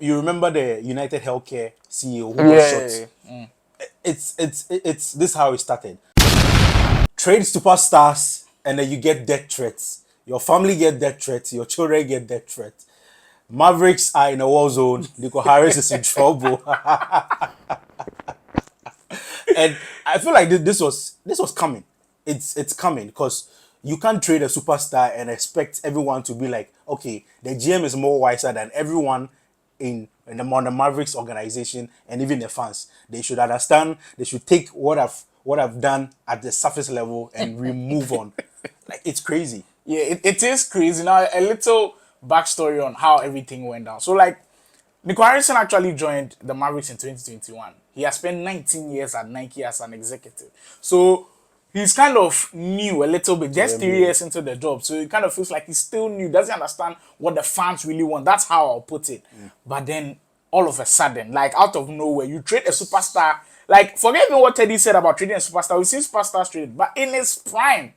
You remember the United Healthcare CEO who was shot? It's this is how it started. Trade superstars, and then you get death threats. Your family get death threats. Your children get death threats. Mavericks are in a war zone. Nico Harrison is in trouble, and I feel like this was coming. It's coming because you can't trade a superstar and expect everyone to be like, okay, the GM is more wiser than everyone on the Mavericks organization and even the fans. They should understand. They should take what I've done at the surface level and remove on. Like it's crazy. Yeah, it is crazy. Now, a little backstory on how everything went down. So, like, Nico Harrison actually joined the Mavericks in 2021. He has spent 19 years at Nike as an executive. So, he's kind of new a little bit, just 3 years into the job. So, it kind of feels like he's still new, doesn't understand what the fans really want. That's how I'll put it. But then, all of a sudden, like, out of nowhere, you trade a superstar. Like, forget even what Teddy said about trading a superstar. We've seen superstars traded, but in his prime,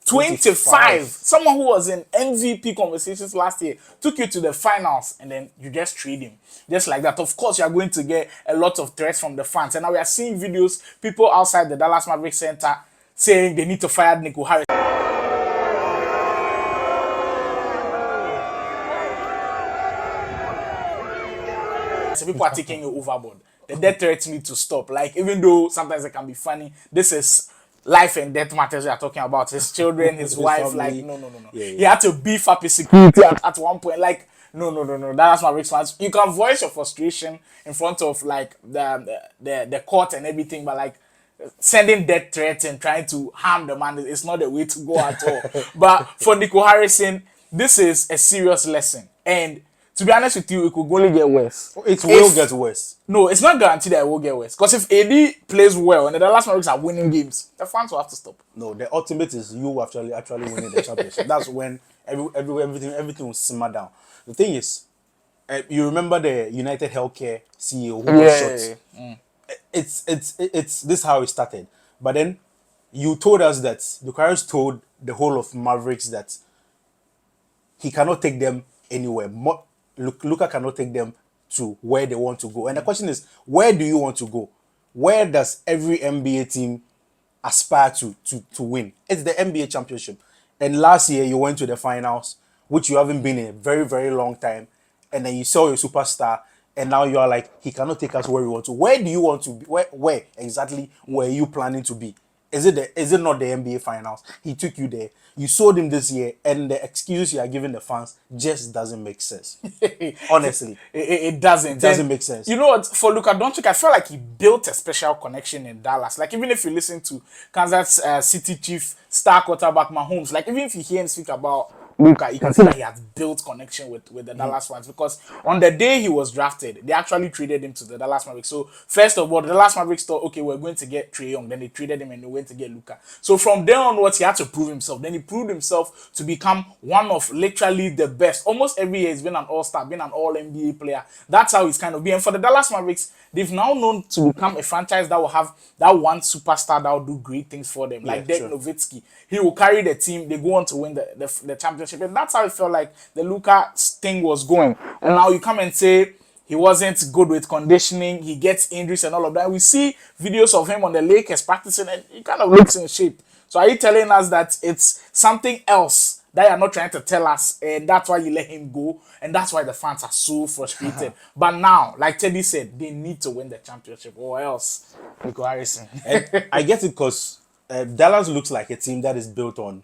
25. Someone who was in MVP conversations last year took you to the finals and then you just trade him. Just like that. Of course, you are going to get a lot of threats from the fans. And now we are seeing videos, people outside the Dallas Mavericks Center saying they need to fire Nico Harrison. So people are taking it overboard. The death threats need to stop. Like, even though sometimes it can be funny, this is life and death matters we are talking about. His children, his wife, like, no. Yeah. He had to beef up his security at one point. Like, no. That's my Mavericks fans. You can voice your frustration in front of, like, the court and everything, but, like, sending death threats and trying to harm the man is not the way to go at all. But for Nico Harrison, this is a serious lesson. And to be honest with you, it could only get worse. It will get worse. No, it's not guaranteed that it will get worse. Because if AD plays well and the Dallas Mavericks are winning games, the fans will have to stop. No, the ultimate is you actually winning the championship. That's when everything will simmer down. The thing is, you remember the United Healthcare CEO who was shot. It's this is how it started. But then you told us that Bucharest told the whole of Mavericks that he cannot take them anywhere. Luka cannot take them to where they want to go. And the question is, where do you want to go? Where does every NBA team aspire to win? It's the NBA championship. And last year you went to the finals, which you haven't been in a very, very long time. And then you saw your superstar, and now you are like, he cannot take us where we want to. Where do you want to be? Where exactly were you planning to be? Is it not the NBA finals? He took you there. You sold him this year, and the excuse you are giving the fans just doesn't make sense. Honestly, it doesn't. It doesn't make sense. You know what? For Luka Doncic, I feel like he built a special connection in Dallas. Like, even if you listen to Kansas City Chief star quarterback Mahomes, like, even if you hear him speak about Luka, you can see that he has built connection with the Dallas fans, because on the day he was drafted, they actually traded him to the Dallas Mavericks. So first of all, the Dallas Mavericks thought, okay, we're going to get Trae Young. Then they traded him and they went to get Luka. So from there onwards, he had to prove himself. Then he proved himself to become one of literally the best. Almost every year he's been an all-star, been an all-NBA player. That's how he's kind of been. And for the Dallas Mavericks, they've now known to become a franchise that will have that one superstar that will do great things for them. Like Dirk Nowitzki. He will carry the team. They go on to win the championship. And that's how it felt like the Luka thing was going. And now you come and say he wasn't good with conditioning. He gets injuries and all of that. We see videos of him on the Lakers practicing and he kind of looks in shape. So are you telling us that it's something else that you're not trying to tell us, and that's why you let him go, and that's why the fans are so frustrated? But now, like Teddy said, they need to win the championship, or else Nico Harrison. I get it, because Dallas looks like a team that is built on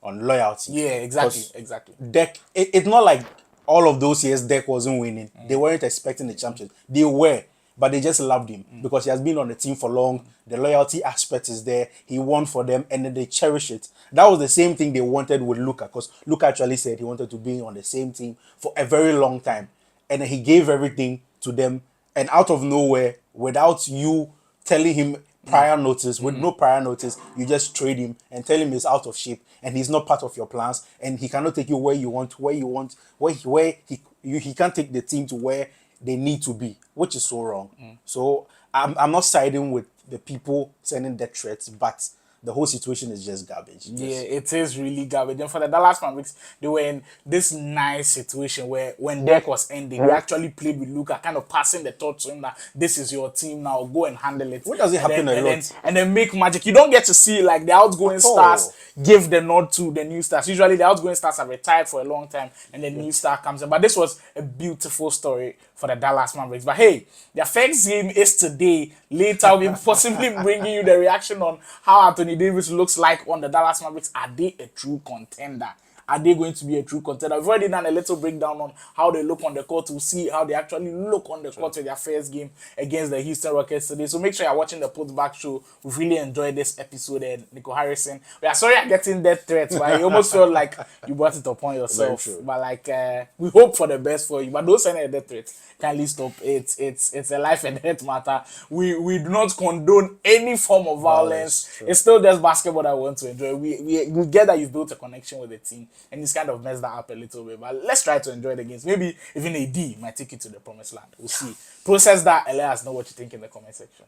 loyalty. Yeah, exactly. Deck, it's not like all of those years Deck wasn't winning. They weren't expecting the championship. They were, but they just loved him because he has been on the team for long. The loyalty aspect is there. He won for them, and then they cherish it. That was the same thing they wanted with Luka, because Luka actually said he wanted to be on the same team for a very long time. And then he gave everything to them, and out of nowhere, without you telling him prior notice, with no prior notice, you just trade him and tell him he's out of shape and he's not part of your plans, and he cannot take you where he can't take the team to where they need to be, which is so wrong. So I'm not siding with the people sending death threats, but the whole situation is just garbage. Yeah, it is really garbage. And for the Dallas Mavericks, they were in this nice situation where when Dirk was ending, he actually played with Luka, kind of passing the torch to him that this is your team now, go and handle it. What does it happen a lot? And then make magic. You don't get to see like the outgoing stars give the nod to the new stars. Usually the outgoing stars have retired for a long time and the new star comes in. But this was a beautiful story for the Dallas Mavericks. But hey, their first game is today. Later we'll be possibly bringing you the reaction on how Anthony Davis looks like on the Dallas Mavericks. Are they a true contender? Are they going to be a true contender? We've already done a little breakdown on how they look on the court. We'll see how they actually look on the court with their first game against the Houston Rockets today. So make sure you're watching the Putback Show. We've really enjoyed this episode. And Nico Harrison, we are sorry I'm getting death threats, but you almost felt like you brought it upon yourself. But like, we hope for the best for you. But don't send any death threats. Kindly stop. It's a life and death matter. We do not condone any form of violence. It's still just basketball that we want to enjoy. We get that you've built a connection with the team. And it's kind of messed that up a little bit. But let's try to enjoy the games. Maybe even AD might take you to the promised land. We'll see. Process that and let us know what you think in the comment section.